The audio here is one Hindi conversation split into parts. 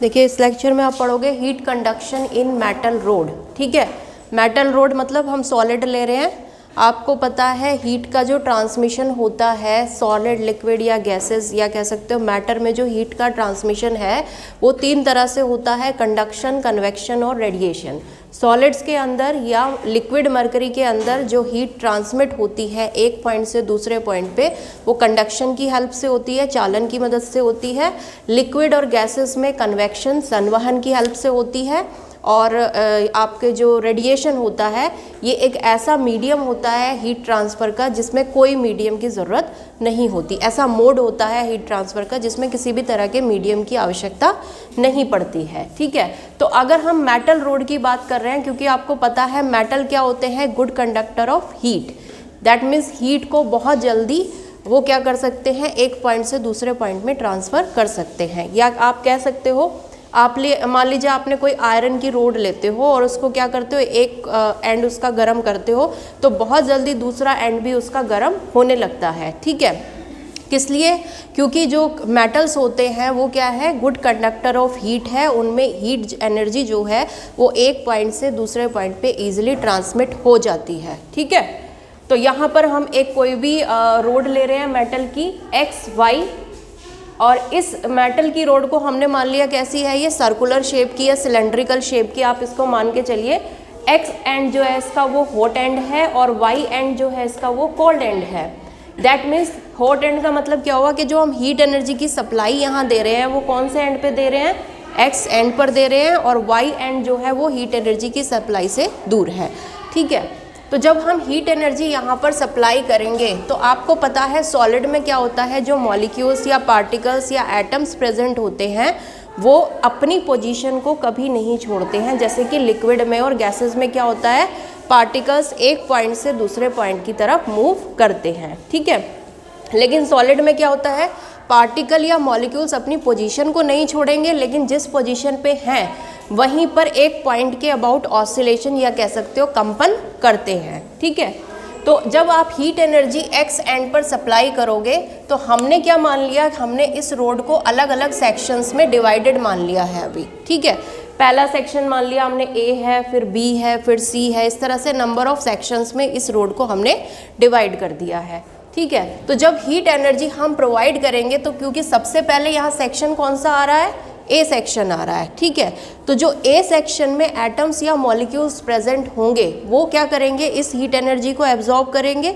देखिए इस लेक्चर में आप पढ़ोगे हीट कंडक्शन इन मेटल रोड। ठीक है, मेटल रोड मतलब हम सॉलिड ले रहे हैं। आपको पता है हीट का जो ट्रांसमिशन होता है सॉलिड, लिक्विड या गैसेस या कह सकते हो मैटर में जो हीट का ट्रांसमिशन है वो 3 तरह से होता है, कंडक्शन, कन्वेक्शन और रेडिएशन। सॉलिड्स के अंदर या लिक्विड मरकरी के अंदर जो हीट ट्रांसमिट होती है एक पॉइंट से दूसरे पॉइंट पे वो कंडक्शन की हेल्प से होती है, चालन की मदद से होती है। लिक्विड और गैसेस में कन्वेक्शन, संवहन की हेल्प से होती है। और आपके जो रेडिएशन होता है ये एक ऐसा मीडियम होता है हीट ट्रांसफ़र का जिसमें कोई मीडियम की ज़रूरत नहीं होती। ऐसा मोड होता है हीट ट्रांसफ़र का जिसमें किसी भी तरह के मीडियम की आवश्यकता नहीं पड़ती है। ठीक है, तो अगर हम मेटल रोड की बात कर रहे हैं, क्योंकि आपको पता है मेटल क्या होते हैं, good conductor of heat. That means heat को बहुत जल्दी वो क्या कर सकते हैं, एक पॉइंट से दूसरे पॉइंट में ट्रांसफ़र कर सकते हैं। या आप कह सकते हो आप मान लीजिए आपने कोई आयरन की रोड लेते हो और उसको क्या करते हो, एक एंड उसका गर्म करते हो तो बहुत जल्दी दूसरा एंड भी उसका गर्म होने लगता है। ठीक है, किस लिए? क्योंकि जो मेटल्स होते हैं वो क्या है, गुड कंडक्टर ऑफ हीट है। उनमें हीट एनर्जी जो है वो एक पॉइंट से दूसरे पॉइंट पे इजीली ट्रांसमिट हो जाती है। ठीक है, तो यहाँ पर हम एक कोई भी रोड ले रहे हैं मेटल की एक्स वाई, और इस मेटल की रोड को हमने मान लिया कैसी है, ये सर्कुलर शेप की या सिलेंड्रिकल शेप की। आप इसको मान के चलिए एक्स एंड जो है इसका वो हॉट एंड है और वाई एंड जो है इसका वो कोल्ड एंड है। दैट मीन्स हॉट एंड का मतलब क्या होगा कि जो हम हीट एनर्जी की सप्लाई यहाँ दे रहे हैं वो कौन से एंड पे दे रहे हैं, एक्स एंड पर दे रहे हैं, और वाई एंड जो है वो हीट एनर्जी की सप्लाई से दूर है। ठीक है, तो जब हम हीट एनर्जी यहाँ पर सप्लाई करेंगे तो आपको पता है सॉलिड में क्या होता है, जो मॉलिक्यूल्स या पार्टिकल्स या एटम्स प्रेजेंट होते हैं वो अपनी पोजीशन को कभी नहीं छोड़ते हैं। जैसे कि लिक्विड में और गैसेस में क्या होता है, पार्टिकल्स एक पॉइंट से दूसरे पॉइंट की तरफ मूव करते हैं। ठीक है, लेकिन सॉलिड में क्या होता है, पार्टिकल या मॉलिक्यूल्स अपनी पोजीशन को नहीं छोड़ेंगे, लेकिन जिस पोजीशन पे हैं वहीं पर एक पॉइंट के अबाउट ऑसिलेशन या कह सकते हो कंपन करते हैं। ठीक है, तो जब आप हीट एनर्जी एक्स एंड पर सप्लाई करोगे तो हमने क्या मान लिया, हमने इस रोड को अलग अलग सेक्शंस में डिवाइडेड मान लिया है अभी। ठीक है, पहला सेक्शन मान लिया हमने ए है, फिर बी है, फिर सी है, इस तरह से नंबर ऑफ सेक्शंस में इस रोड को हमने डिवाइड कर दिया है। ठीक है, तो जब हीट एनर्जी हम प्रोवाइड करेंगे तो क्योंकि सबसे पहले यहाँ सेक्शन कौन सा आ रहा है, ए सेक्शन आ रहा है। ठीक है, तो जो ए सेक्शन में एटम्स या मॉलिक्यूल्स प्रेजेंट होंगे वो क्या करेंगे, इस हीट एनर्जी को एब्जॉर्ब करेंगे।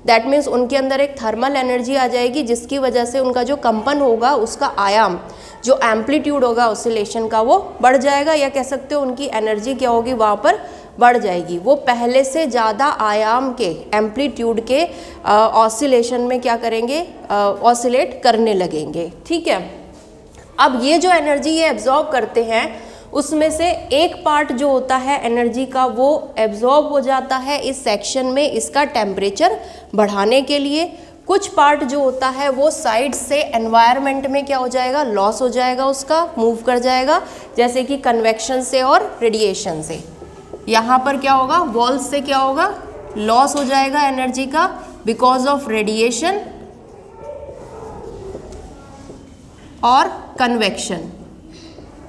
दैट मीन्स उनके अंदर एक थर्मल एनर्जी आ जाएगी जिसकी वजह से उनका जो कंपन होगा उसका आयाम, जो एम्पलीट्यूड होगा ऑसिलेशन का वो बढ़ जाएगा, या कह सकते हो उनकी एनर्जी क्या होगी वहाँ पर बढ़ जाएगी। वो पहले से ज़्यादा आयाम के एम्पलीट्यूड के ऑसिलेशन में क्या करेंगे, ऑसिलेट करने लगेंगे। ठीक है, अब ये जो एनर्जी ये एब्जॉर्ब करते हैं उसमें से एक पार्ट जो होता है एनर्जी का वो एब्जॉर्ब हो जाता है इस सेक्शन में इसका टेम्परेचर बढ़ाने के लिए। कुछ पार्ट जो होता है वो साइड से एनवायरनमेंट में क्या हो जाएगा, लॉस हो जाएगा, उसका मूव कर जाएगा, जैसे कि कन्वेक्शन से और रेडिएशन से। यहाँ पर क्या होगा, वॉल्स से क्या होगा, लॉस हो जाएगा एनर्जी का बिकॉज ऑफ रेडिएशन और कन्वेक्शन।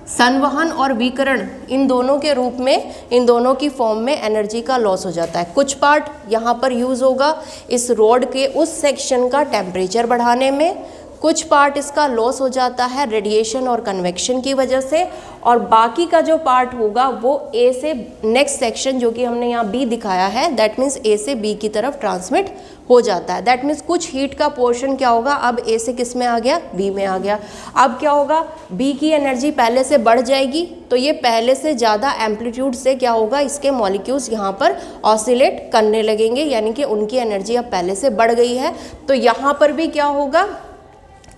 संवहन और विकिरण इन दोनों के रूप में, इन दोनों की फॉर्म में एनर्जी का लॉस हो जाता है। कुछ पार्ट यहाँ पर यूज़ होगा इस रोड के उस सेक्शन का टेम्परेचर बढ़ाने में, कुछ पार्ट इसका लॉस हो जाता है रेडिएशन और कन्वेक्शन की वजह से, और बाकी का जो पार्ट होगा वो ए से नेक्स्ट सेक्शन जो कि हमने यहाँ बी दिखाया है, दैट मीन्स ए से बी की तरफ ट्रांसमिट हो जाता है। दैट मीन्स कुछ हीट का पोर्शन क्या होगा, अब ए से किस में आ गया, बी में आ गया। अब क्या होगा, बी की एनर्जी पहले से बढ़ जाएगी तो ये पहले से ज़्यादा एम्पलीट्यूड से क्या होगा, इसके मॉलिक्यूल्स यहाँ पर ऑसिलेट करने लगेंगे, यानी कि उनकी एनर्जी अब पहले से बढ़ गई है। तो यहाँ पर भी क्या होगा,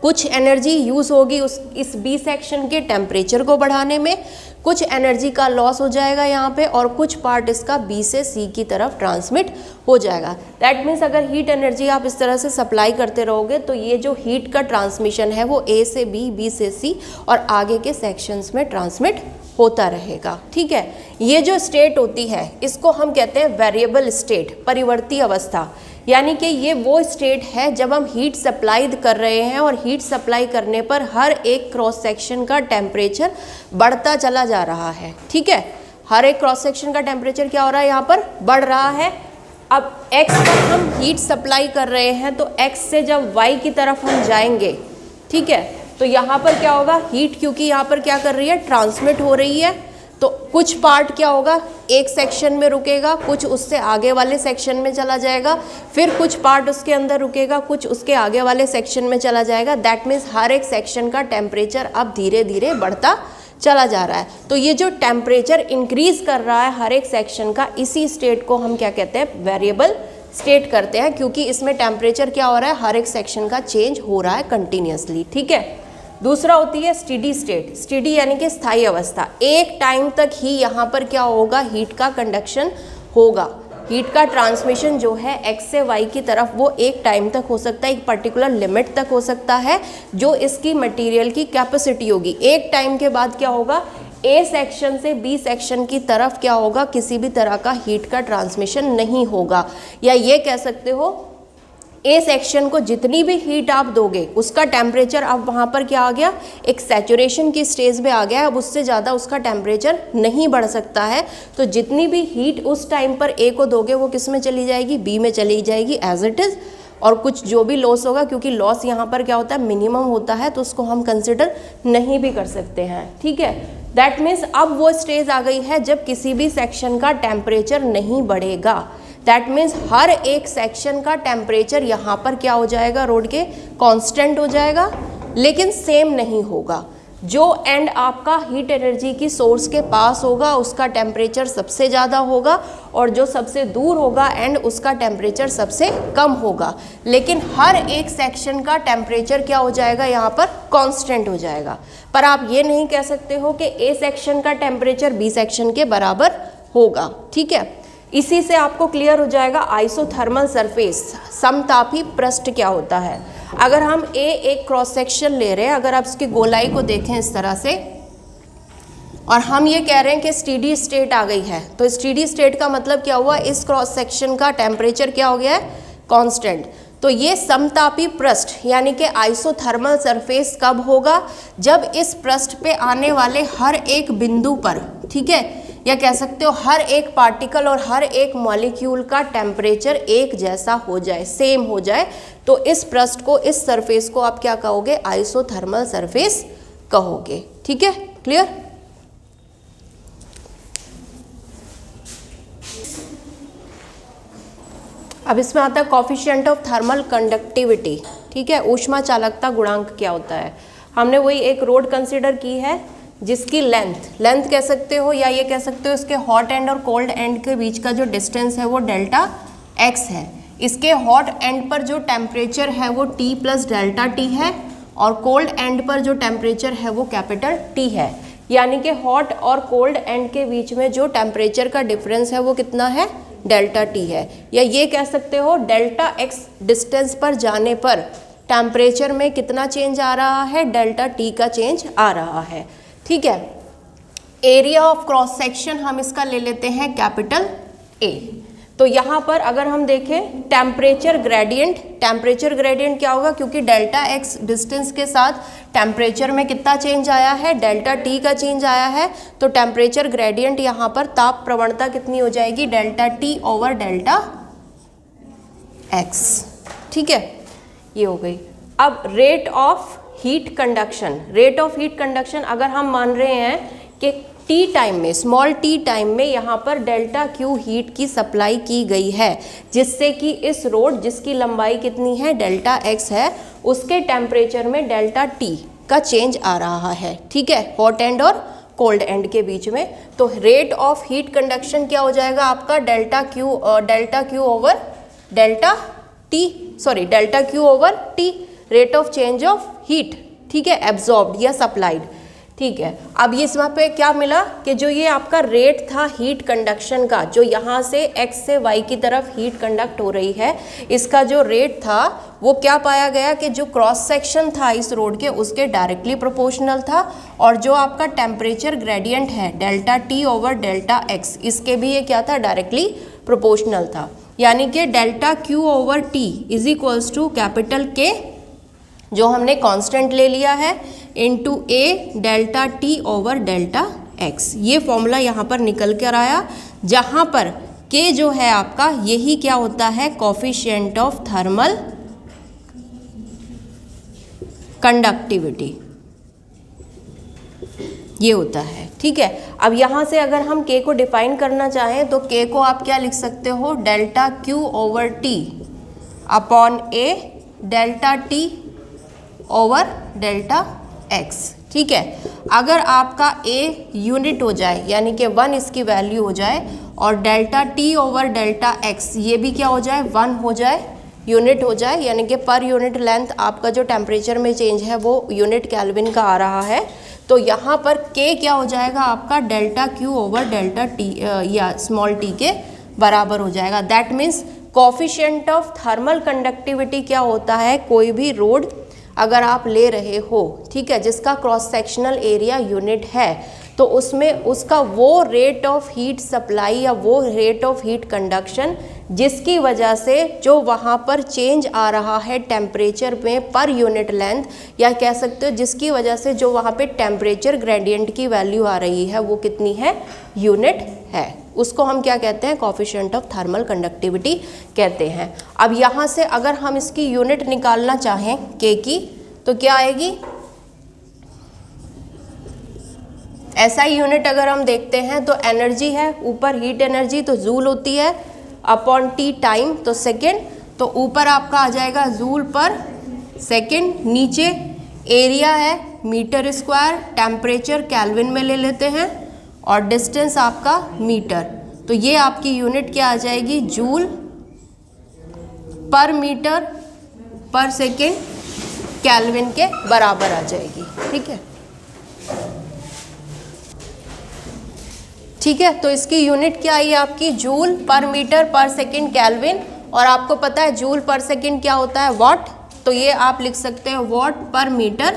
कुछ एनर्जी यूज़ होगी इस बी सेक्शन के टेम्परेचर को बढ़ाने में, कुछ एनर्जी का लॉस हो जाएगा यहाँ पे, और कुछ पार्ट इसका बी से सी की तरफ ट्रांसमिट हो जाएगा। दैट मीन्स अगर हीट एनर्जी आप इस तरह से सप्लाई करते रहोगे तो ये जो हीट का ट्रांसमिशन है वो ए से बी, बी से सी और आगे के सेक्शंस में ट्रांसमिट होता रहेगा। ठीक है, ये जो स्टेट होती है इसको हम कहते हैं वेरिएबल स्टेट, परिवर्ती अवस्था। यानी कि ये वो स्टेट है जब हम हीट सप्लाई कर रहे हैं और हीट सप्लाई करने पर हर एक क्रॉस सेक्शन का टेम्परेचर बढ़ता चला जा रहा है। ठीक है, हर एक क्रॉस सेक्शन का टेम्परेचर क्या हो रहा है, यहाँ पर बढ़ रहा है। अब x पर हम हीट सप्लाई कर रहे हैं तो x से जब y की तरफ हम जाएंगे, ठीक है, तो यहाँ पर क्या होगा, हीट क्योंकि यहाँ पर क्या कर रही है, ट्रांसमिट हो रही है, तो कुछ पार्ट क्या होगा, एक सेक्शन में रुकेगा, कुछ उससे आगे वाले सेक्शन में चला जाएगा, फिर कुछ पार्ट उसके अंदर रुकेगा, कुछ उसके आगे वाले सेक्शन में चला जाएगा। दैट मीन्स हर एक सेक्शन का टेम्परेचर अब धीरे धीरे बढ़ता चला जा रहा है। तो ये जो टेम्परेचर इंक्रीज कर रहा है हर एक सेक्शन का, इसी स्टेट को हम क्या कहते हैं, वेरिएबल स्टेट करते हैं, क्योंकि इसमें टेम्परेचर क्या हो रहा है, हर एक सेक्शन का चेंज हो रहा है कंटिन्यूसली। ठीक है, दूसरा होती है स्टेडी स्टेट। स्टेडी यानी कि स्थायी अवस्था, एक टाइम तक ही यहाँ पर क्या होगा, हीट का कंडक्शन होगा, हीट का ट्रांसमिशन जो है x से y की तरफ वो एक टाइम तक हो सकता है, एक पर्टिकुलर लिमिट तक हो सकता है, जो इसकी मटेरियल की कैपेसिटी होगी। एक टाइम के बाद क्या होगा, ए सेक्शन से बी सेक्शन की तरफ क्या होगा, किसी भी तरह का हीट का ट्रांसमिशन नहीं होगा। या ये कह सकते हो ए सेक्शन को जितनी भी हीट आप दोगे उसका टेम्परेचर अब वहाँ पर क्या आ गया, एक सैचुरेशन की स्टेज में आ गया, अब उससे ज़्यादा उसका टेम्परेचर नहीं बढ़ सकता है। तो जितनी भी हीट उस टाइम पर ए को दोगे वो किस में चली जाएगी, बी में चली जाएगी एज इट इज़, और कुछ जो भी लॉस होगा, क्योंकि लॉस यहाँ पर क्या होता है, मिनिमम होता है, तो उसको हम कंसिडर नहीं भी कर सकते हैं। ठीक है, दैट मीन्स अब वो स्टेज आ गई है जब किसी भी सेक्शन का टेम्परेचर नहीं बढ़ेगा। दैट मीन्स हर एक सेक्शन का टेम्परेचर यहाँ पर क्या हो जाएगा, रोड के कांस्टेंट हो जाएगा, लेकिन सेम नहीं होगा। जो एंड आपका हीट एनर्जी की सोर्स के पास होगा उसका टेम्परेचर सबसे ज़्यादा होगा, और जो सबसे दूर होगा एंड उसका टेम्परेचर सबसे कम होगा। लेकिन हर एक सेक्शन का टेम्परेचर क्या हो जाएगा, यहाँ पर कांस्टेंट हो जाएगा। पर आप ये नहीं कह सकते हो कि ए सेक्शन का टेम्परेचर बी सेक्शन के बराबर होगा। ठीक है, इसी से आपको क्लियर हो जाएगा आइसोथर्मल सरफेस, समतापी पृष्ठ क्या होता है। अगर हम एक क्रॉस सेक्शन ले रहे हैं, अगर आप इसकी गोलाई को देखें इस तरह से, और हम ये कह रहे हैं कि स्टेडी स्टेट आ गई है, तो स्टेडी स्टेट का मतलब क्या हुआ, इस क्रॉस सेक्शन का टेम्परेचर क्या हो गया है, कांस्टेंट। तो ये समतापी पृष्ठ यानी कि आइसोथर्मल सरफेस कब होगा, जब इस पृष्ठ पे आने वाले हर एक बिंदु पर, ठीक है, या कह सकते हो हर एक पार्टिकल और हर एक मॉलिक्यूल का टेम्परेचर एक जैसा हो जाए, सेम हो जाए, तो इस पृष्ठ को, इस सरफेस को आप क्या कहोगे, आइसोथर्मल सरफेस कहोगे। ठीक है, क्लियर। अब इसमें आता है कॉफिशिएंट ऑफ थर्मल कंडक्टिविटी। ठीक है, ऊष्मा चालकता गुणांक क्या होता है। हमने वही एक रोड कंसिडर की है जिसकी लेंथ कह सकते हो, या ये कह सकते हो इसके हॉट एंड और कोल्ड एंड के बीच का जो डिस्टेंस है वो डेल्टा x है। इसके हॉट एंड पर जो टेम्परेचर है वो T प्लस डेल्टा T है, और कोल्ड एंड पर जो टेम्परेचर है वो कैपिटल T है। यानी कि हॉट और कोल्ड एंड के बीच में जो टेम्परेचर का डिफरेंस है वो कितना है, डेल्टा T है। या ये कह सकते हो डेल्टा x डिस्टेंस पर जाने पर टेम्परेचर में कितना चेंज आ रहा है, डेल्टा T का चेंज आ रहा है। ठीक है, एरिया ऑफ क्रॉस सेक्शन हम इसका ले लेते हैं कैपिटल A। तो यहाँ पर अगर हम देखें टेम्परेचर ग्रेडियंट क्या होगा, क्योंकि डेल्टा x डिस्टेंस के साथ टेम्परेचर में कितना चेंज आया है, डेल्टा T का चेंज आया है, तो टेम्परेचर ग्रेडियंट यहाँ पर ताप प्रवणता कितनी हो जाएगी, delta T over delta x। ठीक है, ये हो गई। अब रेट ऑफ हीट कंडक्शन अगर हम मान रहे हैं कि टी टाइम में, स्मॉल टी टाइम में यहाँ पर डेल्टा क्यू हीट की सप्लाई की गई है, जिससे कि इस रोड जिसकी लंबाई कितनी है, डेल्टा एक्स है, उसके टेम्परेचर में डेल्टा टी का चेंज आ रहा है। ठीक है, हॉट एंड और कोल्ड एंड के बीच में। तो रेट ऑफ हीट कंडक्शन क्या हो जाएगा आपका, delta Q over T, rate of change of heat. ठीक है, एब्जॉर्ब्ड या सप्लाइड। ठीक है, अब ये इसमें पे क्या मिला कि जो ये आपका रेट था हीट कंडक्शन का, जो यहाँ से x से y की तरफ हीट कंडक्ट हो रही है, इसका जो रेट था वो क्या पाया गया कि जो क्रॉस सेक्शन था इस रोड के उसके डायरेक्टली प्रोपोर्शनल था, और जो आपका टेम्परेचर ग्रेडियंट है delta T over delta x, इसके भी ये क्या था, डायरेक्टली प्रोपोर्शनल था। यानी कि delta Q over T is equals to capital K जो हमने कांस्टेंट ले लिया है into A delta T over delta X। ये फॉर्मूला यहाँ पर निकल कर आया, जहाँ पर K जो है आपका यही क्या होता है, कोफिशिएंट ऑफ थर्मल कंडक्टिविटी ये होता है। ठीक है, अब यहाँ से अगर हम K को डिफाइन करना चाहें तो K को आप क्या लिख सकते हो, delta Q over T upon A delta T over delta X। ठीक है, अगर आपका A यूनिट हो जाए यानी कि 1 इसकी वैल्यू हो जाए और delta T over delta X ये भी क्या हो जाए, 1 हो जाए, यूनिट हो जाए, यानी कि पर यूनिट लेंथ आपका जो टेम्परेचर में चेंज है वो यूनिट केल्विन का आ रहा है, तो यहाँ पर K क्या हो जाएगा आपका delta Q over delta T या स्मॉल t के बराबर हो जाएगा। That means coefficient of thermal conductivity क्या होता है, कोई भी रोड अगर आप ले रहे हो, ठीक है, जिसका क्रॉस सेक्शनल एरिया यूनिट है, तो उसमें उसका वो रेट ऑफ हीट सप्लाई या वो रेट ऑफ हीट कंडक्शन जिसकी वजह से जो वहाँ पर चेंज आ रहा है टेम्परेचर में पर यूनिट लेंथ, या कह सकते हो जिसकी वजह से जो वहाँ पे टेम्परेचर ग्रेडियंट की वैल्यू आ रही है वो कितनी है, यूनिट है, उसको हम क्या कहते हैं, कोफिशिएंट ऑफ थर्मल कंडक्टिविटी कहते हैं। अब यहाँ से अगर हम इसकी यूनिट निकालना चाहें K की तो क्या आएगी, ऐसा ही यूनिट अगर हम देखते हैं तो एनर्जी है, ऊपर हीट एनर्जी तो जूल होती है अपॉन T टाइम तो सेकेंड, तो ऊपर आपका आ जाएगा जूल पर सेकेंड, नीचे एरिया है मीटर स्क्वायर, टेम्परेचर केल्विन में ले लेते हैं और डिस्टेंस आपका मीटर, तो ये आपकी यूनिट क्या आ जाएगी, जूल पर मीटर पर सेकेंड केल्विन के बराबर आ जाएगी। ठीक है, ठीक है, तो इसकी यूनिट क्या आई आपकी, जूल पर मीटर पर सेकेंड केल्विन, और आपको पता है जूल पर सेकेंड क्या होता है, वॉट, तो ये आप लिख सकते हैं वॉट पर मीटर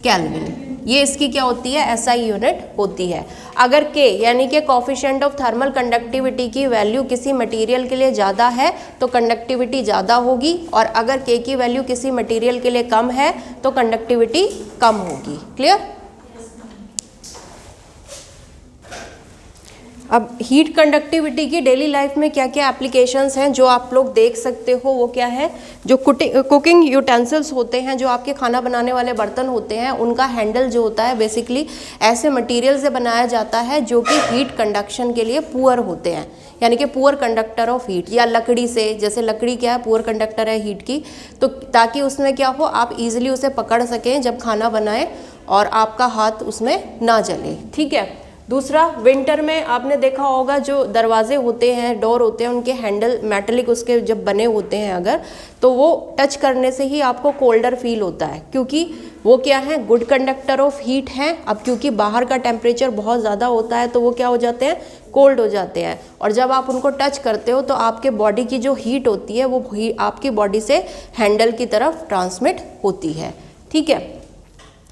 केल्विन, ये इसकी क्या होती है, एसआई यूनिट होती है। अगर K यानी कि कोफिशिएंट ऑफ थर्मल कंडक्टिविटी की वैल्यू किसी मटेरियल के लिए ज़्यादा है तो कंडक्टिविटी ज़्यादा होगी, और अगर K की वैल्यू किसी मटेरियल के लिए कम है तो कंडक्टिविटी कम होगी। क्लियर। अब हीट कंडक्टिविटी की डेली लाइफ में क्या क्या एप्लीकेशंस हैं जो आप लोग देख सकते हो, वो क्या है, जो कुकिंग यूटेंसिल्स होते हैं, जो आपके खाना बनाने वाले बर्तन होते हैं, उनका हैंडल जो होता है बेसिकली ऐसे मटेरियल से बनाया जाता है जो कि हीट कंडक्शन के लिए पुअर होते हैं, यानी कि पुअर कंडक्टर ऑफ हीट, या लकड़ी से, जैसे लकड़ी क्या है, पुअर कंडक्टर है हीट की, तो ताकि उसमें क्या हो, आप ईजिली उसे पकड़ सकें जब खाना बनाएं और आपका हाथ उसमें ना जले। ठीक है। दूसरा, विंटर में आपने देखा होगा जो दरवाजे होते हैं, डोर होते हैं, उनके हैंडल मेटेलिक उसके जब बने होते हैं अगर, तो वो टच करने से ही आपको कोल्डर फील होता है, क्योंकि वो क्या है, गुड कंडक्टर ऑफ हीट हैं। अब क्योंकि बाहर का टेम्परेचर बहुत ज़्यादा होता है तो वो क्या हो जाते हैं, कोल्ड हो जाते हैं, और जब आप उनको टच करते हो तो आपके बॉडी की जो हीट होती है वो आपकी बॉडी से हैंडल की तरफ ट्रांसमिट होती है। ठीक है।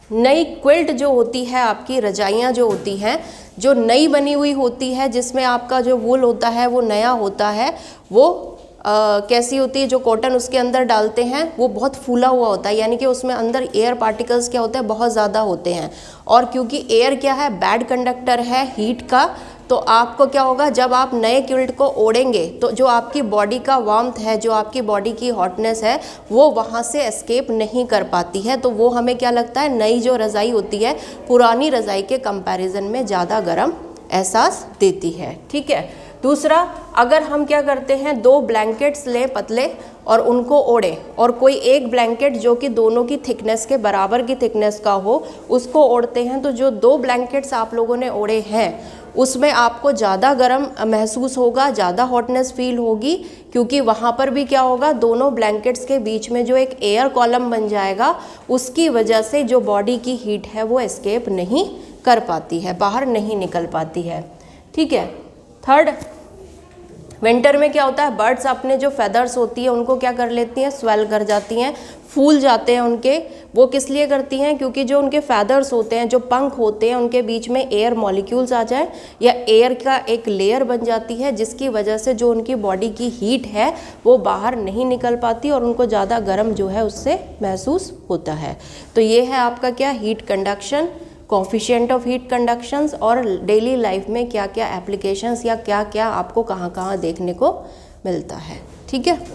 नई क्विल्ट जो होती है, आपकी रजाइयाँ जो होती हैं, जो नई बनी हुई होती है, जिसमें आपका जो वूल होता है वो नया होता है, वो कैसी होती है, जो कॉटन उसके अंदर डालते हैं वो बहुत फूला हुआ होता है, यानी कि उसमें अंदर एयर पार्टिकल्स क्या होते हैं, बहुत ज़्यादा होते हैं, और क्योंकि एयर क्या है, बैड कंडक्टर है हीट का, तो आपको क्या होगा, जब आप नए क्विल्ट को ओढ़ेंगे तो जो आपकी बॉडी का वार्मथ है, जो आपकी बॉडी की हॉटनेस है, वो वहाँ से एस्केप नहीं कर पाती है, तो वो हमें क्या लगता है, नई जो रज़ाई होती है पुरानी रज़ाई के कंपैरिजन में ज़्यादा गर्म एहसास देती है। ठीक है। दूसरा, अगर हम क्या करते हैं, 2 ब्लैंकेट्स लें पतले और उनको ओढ़ें, और कोई एक ब्लैंकेट जो कि दोनों की थिकनेस के बराबर की थिकनेस का हो उसको ओढ़ते हैं, तो जो 2 ब्लैंकेट्स आप लोगों ने ओढ़े हैं उसमें आपको ज़्यादा गर्म महसूस होगा, ज़्यादा हॉटनेस फील होगी, क्योंकि वहाँ पर भी क्या होगा, दोनों ब्लैंकेट्स के बीच में जो एक एयर कॉलम बन जाएगा, उसकी वजह से जो बॉडी की हीट है वो एस्केप नहीं कर पाती है, बाहर नहीं निकल पाती है। ठीक है। थर्ड, विंटर में क्या होता है, बर्ड्स अपने जो फेदर्स होती है उनको क्या कर लेती हैं, स्वेल कर जाती हैं, फूल जाते हैं उनके। वो किस लिए करती हैं, क्योंकि जो उनके फेदर्स होते हैं, जो पंख होते हैं, उनके बीच में एयर मॉलिक्यूल्स आ जाए या एयर का एक लेयर बन जाती है, जिसकी वजह से जो उनकी बॉडी की हीट है वो बाहर नहीं निकल पाती और उनको ज़्यादा गर्म जो है उससे महसूस होता है। तो ये है आपका क्या, heat conduction, coefficient of heat conductions, और डेली लाइफ में क्या क्या एप्लीकेशंस या क्या क्या आपको कहाँ कहाँ देखने को मिलता है। ठीक है।